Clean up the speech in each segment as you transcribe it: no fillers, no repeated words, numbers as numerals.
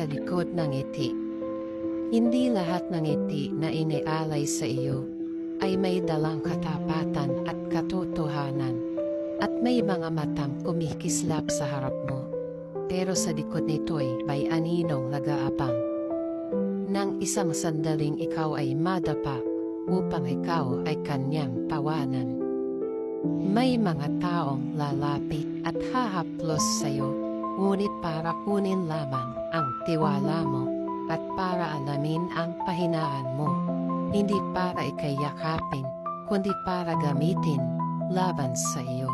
sa likod ng ngiti. Hindi lahat ng ngiti na inialay sa iyo ay may dalang katapatan at katotohanan, at may mga matang kumikislap sa harap mo. Pero sa likod nito'y may aninong nag-aabang. Nang isang sandaling ikaw ay madapa upang ikaw ay kanyang tawanan. May mga taong lalapit at hahaplos sa iyo, ngunit para kunin lamang ang tiwala mo at para alamin ang pahinaan mo. Hindi para ikayakapin, kundi para gamitin laban sa iyo.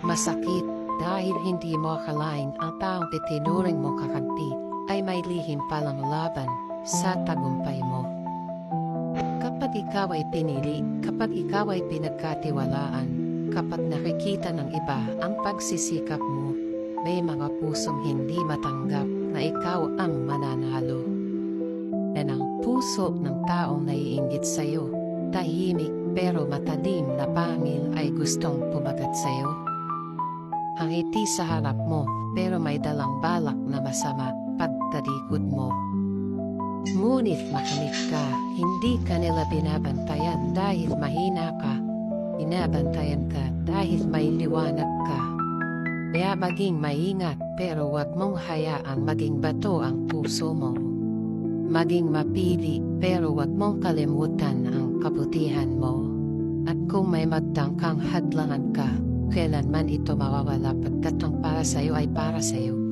Masakit dahil hindi mo akalain ang taong titinuring mo kakampi ay may lihim palang laban sa tagumpay mo. Kapag ikaw ay pinili, kapag ikaw ay pinagkatiwalaan, kapag nakikita ng iba ang pagsisikap mo, may mga pusong hindi matanggap na ikaw ang mananalo. At ang puso ng taong naiinggit sa iyo, tahimik pero matalim na pangil ay gustong pumagat sa iyo. Ang ngiti sa harap mo pero may dalang balak na masama pagtalikod mo. Ngunit makamit ka, hindi ka nila binabantayan dahil mahina ka, binabantayan ka dahil may liwanag ka. Kaya maging maingat pero huwag mong hayaang maging bato ang puso mo. Maging mapili pero huwag mong kalimutan ang kabutihan mo. At kung may magtangkang hadlangan ka, kailanman ito mawawala pagkat ang para sa iyo ay para sa iyo.